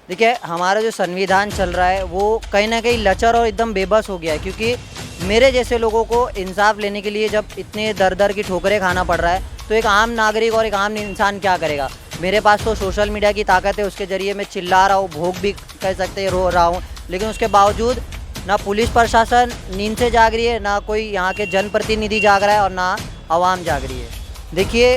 देखिए, हमारा जो संविधान चल रहा है वो कहीं न कहीं लचर और एकदम बेबस हो गया है, क्योंकि मेरे जैसे लोगों को इंसाफ लेने के लिए जब इतने दर-दर की ठोकरें खाना पड़ रहा है, तो एक आम नागरिक और एक आम इंसान क्या करेगा? मेरे पास तो सोशल मीडिया की ताकत है, उसके ज़रिए मैं चिल्ला रहा हूँ, भोग भी कह सकते हैं रो रहा हूँ, लेकिन उसके बावजूद ना पुलिस प्रशासन नींद से जाग रही है, ना कोई यहाँ के जनप्रतिनिधि जाग रहा है और ना आवाम जाग रही है। देखिए,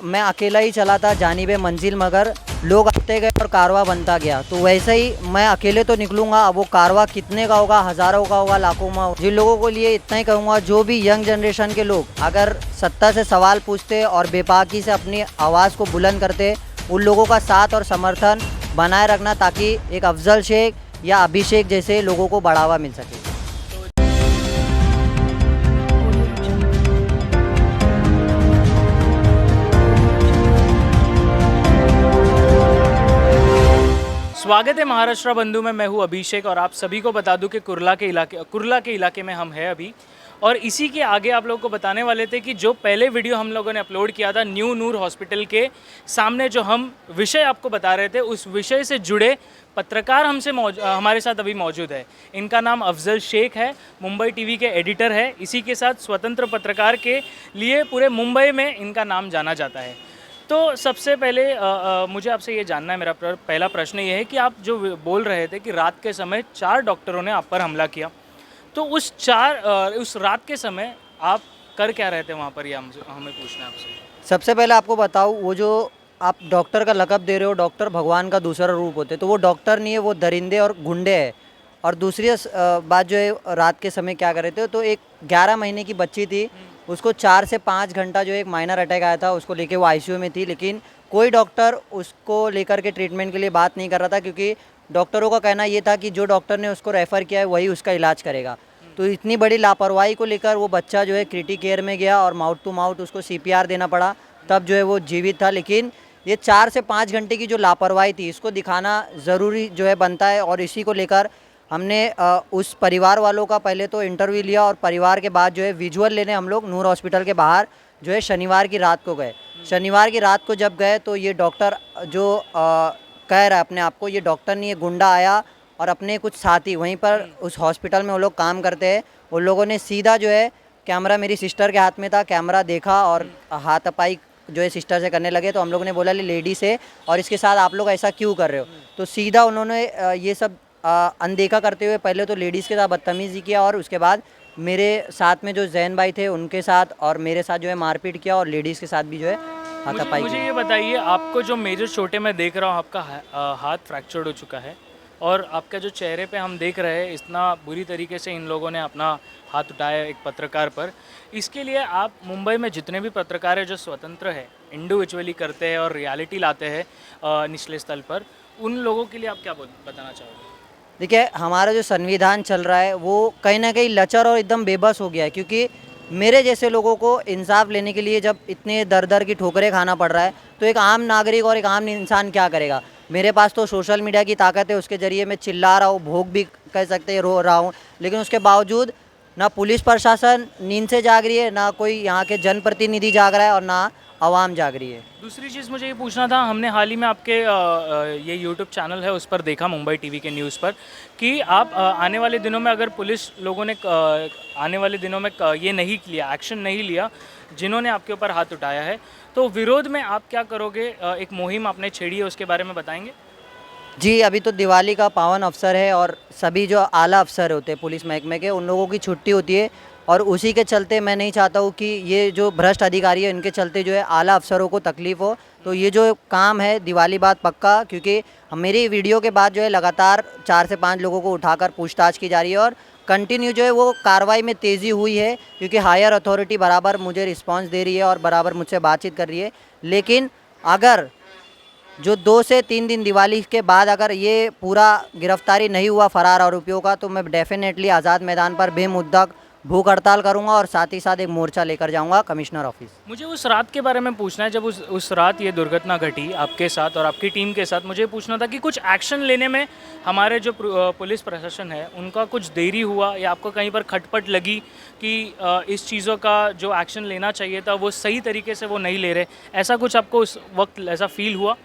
मैं अकेला ही चला था जानिबे मंजिल, मगर लोग आते गए और कारवां बनता गया। तो वैसे ही मैं अकेले तो निकलूँगा, अब वो कारवां कितने का होगा, हज़ारों का होगा, लाखों में होगा। जिन लोगों के लिए इतना ही कहूँगा, जो भी यंग जनरेशन के लोग अगर सत्ता से सवाल पूछते और बेबाकी से अपनी आवाज़ को बुलंद करते, उन लोगों का साथ और समर्थन बनाए रखना, ताकि एक अफजल शेख या अभिषेक जैसे लोगों को बढ़ावा मिल सके। स्वागत है महाराष्ट्र बंधु में। मैं हूं अभिषेक और आप सभी को बता दूं कि कुर्ला के इलाके में हम हैं अभी। और इसी के आगे आप लोगों को बताने वाले थे कि जो पहले वीडियो हम लोगों ने अपलोड किया था न्यू नूर हॉस्पिटल के सामने, जो हम विषय आपको बता रहे थे, उस विषय से जुड़े पत्रकार हमारे साथ अभी मौजूद है। इनका नाम अफजल शेख है, मुंबई टीवी के एडिटर है। इसी के साथ स्वतंत्र पत्रकार के लिए पूरे मुंबई में इनका नाम जाना जाता है। तो सबसे पहले मुझे आपसे ये जानना है, मेरा पहला प्रश्न ये है कि आप जो बोल रहे थे कि रात के समय 4 डॉक्टरों ने आप पर हमला किया, तो उस रात के समय आप कर क्या रहे थे वहाँ पर, ये हमें पूछना है आपसे। सबसे पहले आपको बताऊँ, वो जो आप डॉक्टर का लक़ब दे रहे हो, डॉक्टर भगवान का दूसरा रूप होते हैं, तो वो डॉक्टर नहीं है, वो दरिंदे और गुंडे हैं। और दूसरी बात जो है, रात के समय क्या कर रहे थे, तो एक 11 महीने की बच्ची थी, उसको 4 से 5 घंटा जो एक माइनर अटैक आया था, उसको लेके वो आईसीयू में थी, लेकिन कोई डॉक्टर उसको लेकर के ट्रीटमेंट के लिए बात नहीं कर रहा था, क्योंकि डॉक्टरों का कहना ये था कि जो डॉक्टर ने उसको रेफ़र किया है वही उसका इलाज करेगा। तो इतनी बड़ी लापरवाही को लेकर वो बच्चा जो है क्रिटिक केयर में गया और माउथ टू माउथ उसको सीपीआर देना पड़ा, तब जो है वो जीवित था। लेकिन ये 4 से 5 घंटे की जो लापरवाही थी, इसको दिखाना ज़रूरी जो है बनता है। और इसी को लेकर हमने उस परिवार वालों का पहले तो इंटरव्यू लिया, और परिवार के बाद जो है विजुअल लेने हम लोग नूर हॉस्पिटल के बाहर जो है शनिवार की रात को गए। शनिवार की रात को जब गए, तो ये डॉक्टर जो कह रहा है अपने आप को, ये डॉक्टर नहीं, ये गुंडा आया और अपने कुछ साथी वहीं पर उस हॉस्पिटल में वो लोग काम करते हैं, उन लोगों ने सीधा जो है कैमरा मेरी सिस्टर के हाथ में था, कैमरा देखा और हाथापाई जो है सिस्टर से करने लगे। तो हम लोगों ने बोला, लेडी से और इसके साथ आप लोग ऐसा क्यों कर रहे हो? तो सीधा उन्होंने ये सब अनदेखा करते हुए पहले तो लेडीज़ के साथ बदतमीज़ी किया, और उसके बाद मेरे साथ में जो जैन भाई थे उनके साथ और मेरे साथ जो है मारपीट किया, और लेडीज़ के साथ भी जो है हाथापाई मुझे की। ये बताइए, आपको जो मेजर चोटें मैं देख रहा हूँ, आपका हाथ फ्रैक्चर्ड हो चुका है, और आपका जो चेहरे पे हम देख रहे हैं, इतना बुरी तरीके से इन लोगों ने अपना हाथ उठाया एक पत्रकार पर। इसके लिए आप मुंबई में जितने भी पत्रकार हैं जो स्वतंत्र है, इंडिविजुअली करते हैं और रियलिटी लाते हैं निचले स्थल पर, उन लोगों के लिए आप क्या बताना चाहोगे? देखिए, हमारा जो संविधान चल रहा है वो कहीं न कहीं लचर और एकदम बेबस हो गया है, क्योंकि मेरे जैसे लोगों को इंसाफ लेने के लिए जब इतने दर-दर की ठोकरें खाना पड़ रहा है, तो एक आम नागरिक और एक आम इंसान क्या करेगा? मेरे पास तो सोशल मीडिया की ताकत है, उसके ज़रिए मैं चिल्ला रहा हूँ, भोग भी कह सकते हैं रो रहा हूँ, लेकिन उसके बावजूद ना पुलिस प्रशासन नींद से जाग रही है, ना कोई यहाँ के जनप्रतिनिधि जाग रहा है और ना आवाम जाग रही है। दूसरी चीज़ मुझे ये पूछना था, हमने हाल ही में आपके ये यूट्यूब चैनल है उस पर देखा, मुंबई टीवी के न्यूज़ पर, कि आप आने वाले दिनों में, अगर पुलिस लोगों ने आने वाले दिनों में ये नहीं लिया, एक्शन नहीं लिया जिन्होंने आपके ऊपर हाथ उठाया है, तो विरोध में आप क्या करोगे? एक मुहिम आपने छेड़ी है, उसके बारे में बताएंगे? जी, अभी तो दिवाली का पावन अवसर है, और सभी जो आला अफ़सर होते हैं पुलिस महकमे के, उन लोगों की छुट्टी होती है, और उसी के चलते मैं नहीं चाहता हूँ कि ये जो भ्रष्ट अधिकारी है, इनके चलते जो है आला अफ़सरों को तकलीफ़ हो। तो ये जो काम है दिवाली बाद पक्का, क्योंकि मेरी वीडियो के बाद जो है लगातार 4 से 5 लोगों को उठाकर पूछताछ की जा रही है, और कंटिन्यू जो है वो कार्रवाई में तेज़ी हुई है, क्योंकि हायर अथॉरिटी बराबर मुझे रिस्पॉन्स दे रही है और बराबर मुझसे बातचीत कर रही है। लेकिन अगर जो 2 से 3 दिन दिवाली के बाद अगर ये पूरा गिरफ्तारी नहीं हुआ फरार आरोपियों का, तो मैं डेफिनेटली आज़ाद मैदान पर बेमुद्दत भूख हड़ताल करूंगा, और साथ ही साथ एक मोर्चा लेकर जाऊंगा कमिश्नर ऑफिस। मुझे उस रात के बारे में पूछना है, जब उस रात ये दुर्घटना घटी आपके साथ और आपकी टीम के साथ। मुझे पूछना था कि कुछ एक्शन लेने में हमारे जो पुलिस प्रशासन है उनका कुछ देरी हुआ, या आपको कहीं पर खटपट लगी कि इस चीज़ों का जो एक्शन लेना चाहिए था वो सही तरीके से वो नहीं ले रहे, ऐसा कुछ आपको उस वक्त ऐसा फील हुआ?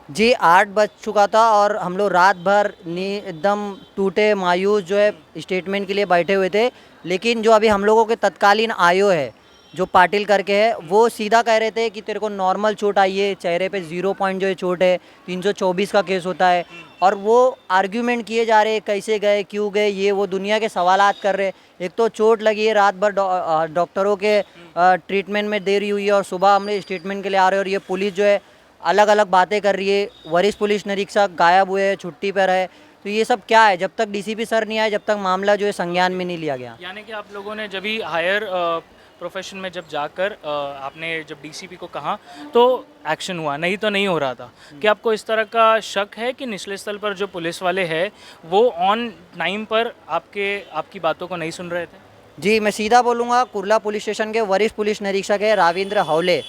जी 8 बज चुका था और हम लोग रात भर एकदम टूटे मायूस जो है स्टेटमेंट के लिए बैठे हुए थे। लेकिन जो अभी हम लोगों के तत्कालीन आयो है, जो पाटिल करके है, वो सीधा कह रहे थे कि तेरे को नॉर्मल चोट आई है, चेहरे पे 0 पॉइंट जो है चोट है, 324 का केस होता है। और वो आर्ग्यूमेंट किए जा रहे हैं, कैसे गए, क्यों गए, ये वो दुनिया के सवालात कर रहे हैं। एक तो चोट लगी है, रात भर डॉक्टरों के ट्रीटमेंट में देरी हुई है और सुबह हमने स्टेटमेंट के लिए आ रहे हैं और ये पुलिस जो है अलग अलग बातें कर रही है। वरिष्ठ पुलिस निरीक्षक गायब हुए हैं, छुट्टी पर है। तो ये सब क्या है? जब तक डीसीपी सर नहीं आए, जब तक मामला जो है संज्ञान में नहीं लिया गया। यानी कि आप लोगों ने जब भी हायर प्रोफेशन में जब जाकर आपने जब डीसीपी को कहा तो एक्शन हुआ, नहीं तो नहीं हो रहा था। कि आपको इस तरह का शक है कि निचले स्तर पर जो पुलिस वाले हैं वो ऑन टाइम पर आपकी बातों को नहीं सुन रहे थे? जी, मैं सीधा बोलूँगा, कुर्ला पुलिस स्टेशन के वरिष्ठ पुलिस निरीक्षक है राविंद्र हवले,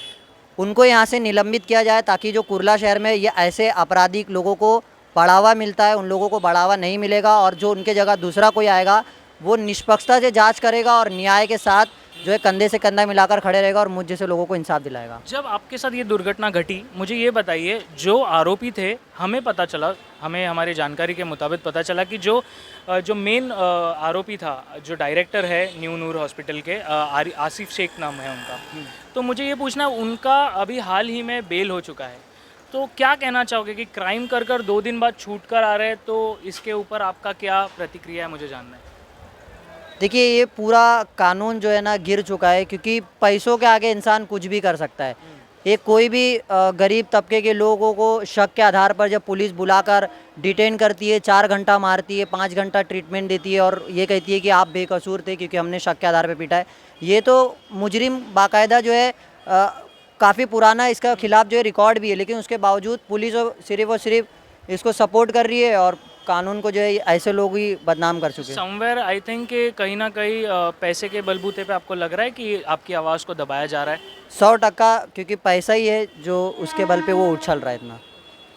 उनको यहाँ से निलंबित किया जाए ताकि जो कुर्ला शहर में ये ऐसे आपराधिक लोगों को बढ़ावा मिलता है, उन लोगों को बढ़ावा नहीं मिलेगा और जो उनके जगह दूसरा कोई आएगा वो निष्पक्षता से जांच करेगा और न्याय के साथ जो है कंधे से कंधा मिलाकर खड़े रहेगा और मुझ जैसे लोगों को इंसाफ दिलाएगा। जब आपके साथ ये दुर्घटना घटी, मुझे ये बताइए, जो आरोपी थे, हमें पता चला, हमें हमारी जानकारी के मुताबिक पता चला कि जो मेन आरोपी था, जो डायरेक्टर है न्यू नूर हॉस्पिटल के, आसिफ शेख नाम है उनका। तो मुझे ये पूछना, उनका अभी हाल ही में बेल हो चुका है, तो क्या कहना चाहोगे कि क्राइम कर 2 दिन बाद छूट कर आ रहे हैं, तो इसके ऊपर आपका क्या प्रतिक्रिया है, मुझे जानना है। देखिए, ये पूरा कानून जो है ना गिर चुका है, क्योंकि पैसों के आगे इंसान कुछ भी कर सकता है। एक कोई भी गरीब तबके के लोगों को शक के आधार पर जब पुलिस बुलाकर डिटेन करती है, 4 घंटा मारती है, 5 घंटा ट्रीटमेंट देती है और ये कहती है कि आप बेकसूर थे क्योंकि हमने शक के आधार पर पीटा है। ये तो मुजरिम बाकायदा जो है काफ़ी पुराना इसका खिलाफ जो है रिकॉर्ड भी है, लेकिन उसके बावजूद पुलिस और सिर्फ इसको सपोर्ट कर रही है और कानून को जो है ऐसे लोग ही बदनाम कर चुके हैं। समवेयर आई थिंक कि कहीं ना कहीं पैसे के बलबूते पे आपको लग रहा है कि आपकी आवाज़ को दबाया जा रहा है। 100%, क्योंकि पैसा ही है जो उसके बल पे वो उछल रहा है इतना।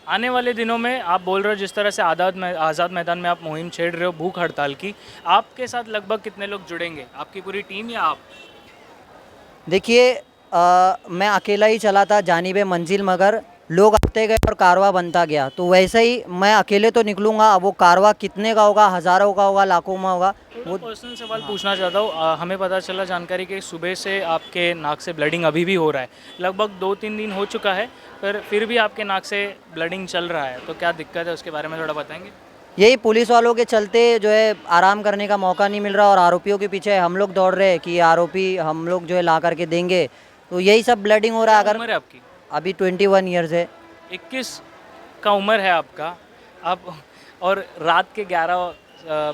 आने वाले दिनों में आप बोल रहे हो, जिस तरह से आज़ाद मैदान में आप मुहिम छेड़ रहे हो भूख हड़ताल की, आपके साथ लगभग कितने लोग जुड़ेंगे, आपकी पूरी टीम या आप? देखिए, मैं अकेला ही चला था जानिबे मंजिल, मगर लोग आते गए और कारवा बनता गया। तो वैसे ही मैं अकेले तो निकलूँगा, अब वो कारवा कितने का होगा, हज़ारों का होगा, लाखों में होगा, वो वो पर्सनल सवाल पूछना चाहता हूँ। हमें पता चला जानकारी कि सुबह से आपके नाक से ब्लडिंग अभी भी हो रहा है, लगभग 2-3 दिन हो चुका है, पर फिर भी आपके नाक से ब्लडिंग चल रहा है, तो क्या दिक्कत है, उसके बारे में थोड़ा बताएंगे? यही पुलिस वालों के चलते जो है आराम करने का मौका नहीं मिल रहा और आरोपियों के पीछे हम लोग दौड़ रहे हैं कि आरोपी हम लोग जो है ला करके देंगे, तो यही सब ब्लडिंग हो रहा है। क्या अगर उम्र है आपकी? अभी 21 ईयर्स है। 21 का उम्र है आपका, आप और रात के 11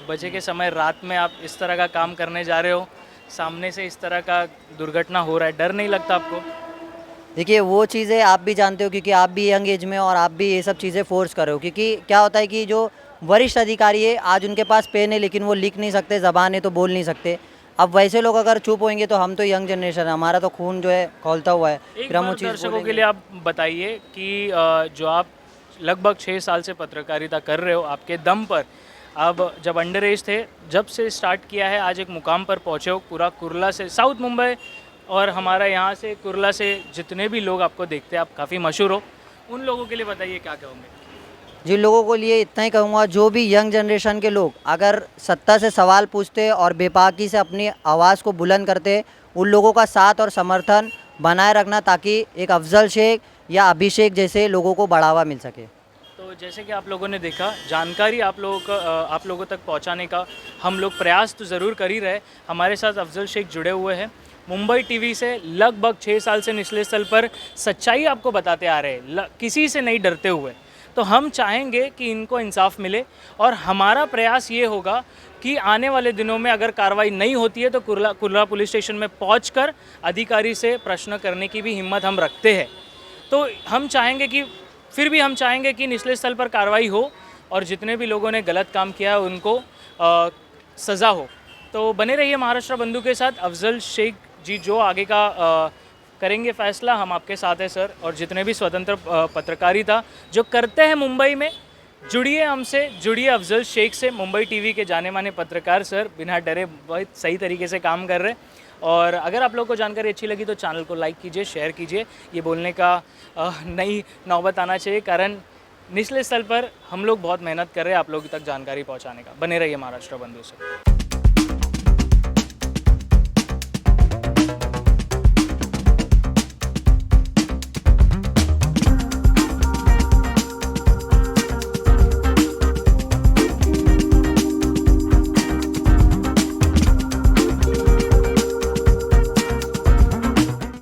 बजे के समय रात में आप इस तरह का काम करने जा रहे हो, सामने से इस तरह का दुर्घटना हो रहा है, डर नहीं लगता आपको? देखिए, वो चीज़ें आप भी जानते हो क्योंकि आप भी यंग एज में हो और आप भी ये सब चीज़ें फोर्स कर रहे हो, क्योंकि क्या होता है कि जो वरिष्ठ अधिकारी है, आज उनके पास पेन है लेकिन वो लिख नहीं सकते, ज़बान है तो बोल नहीं सकते। अब वैसे लोग अगर चुप होंगे तो हम तो यंग जनरेशन है, हमारा तो खून जो है खौलता हुआ है, एक फिर हम वो बार चीज़ दर्शकों के बोलेंगे। लिए आप बताइए कि जो आप लगभग 6 साल से पत्रकारिता कर रहे हो, आपके दम पर, अब जब अंडर एज थे, जब से स्टार्ट किया है, आज एक मुकाम पर पहुँचे हो, पूरा कुर्ला से, साउथ मुंबई और हमारा यहाँ से कुर्ला से जितने भी लोग आपको देखते हैं, आप काफ़ी मशहूर हो, उन लोगों के लिए बताइए क्या कहोगे? जिन लोगों को लिए इतना ही कहूँगा, जो भी यंग जनरेशन के लोग अगर सत्ता से सवाल पूछते और बेबाकी से अपनी आवाज़ को बुलंद करते, उन लोगों का साथ और समर्थन बनाए रखना ताकि एक अफजल शेख या अभिषेक जैसे लोगों को बढ़ावा मिल सके। तो जैसे कि आप लोगों ने देखा, जानकारी आप लोगों तक पहुंचाने का हम लोग प्रयास तो ज़रूर कर ही रहे। हमारे साथ अफजल शेख जुड़े हुए हैं, मुंबई टीवी से लगभग 6 साल से निचले स्तर पर सच्चाई आपको बताते आ रहे हैं, किसी से नहीं डरते हुए। तो हम चाहेंगे कि इनको इंसाफ मिले और हमारा प्रयास ये होगा कि आने वाले दिनों में अगर कार्रवाई नहीं होती है तो कुर्ला पुलिस स्टेशन में पहुंचकर अधिकारी से प्रश्न करने की भी हिम्मत हम रखते हैं। तो हम चाहेंगे कि निचले स्तर पर कार्रवाई हो और जितने भी लोगों ने गलत काम किया है उनको सज़ा हो। तो बने रहिए महाराष्ट्र बंधु के साथ। अफजल शेख जी जो आगे का करेंगे फैसला, हम आपके साथ हैं सर। और जितने भी स्वतंत्र पत्रकारिता जो करते हैं मुंबई में, जुड़िए हमसे, जुड़िए अफजल शेख से। मुंबई टीवी के जाने माने पत्रकार सर, बिना डरे बहुत सही तरीके से काम कर रहे हैं। और अगर आप लोगों को जानकारी अच्छी लगी तो चैनल को लाइक कीजिए, शेयर कीजिए। ये बोलने का नई नौबत आना चाहिए, कारण निचले स्तर पर हम लोग बहुत मेहनत कर रहे हैं आप लोगों तक जानकारी पहुंचाने का। बने रहिए महाराष्ट्र बंधु से।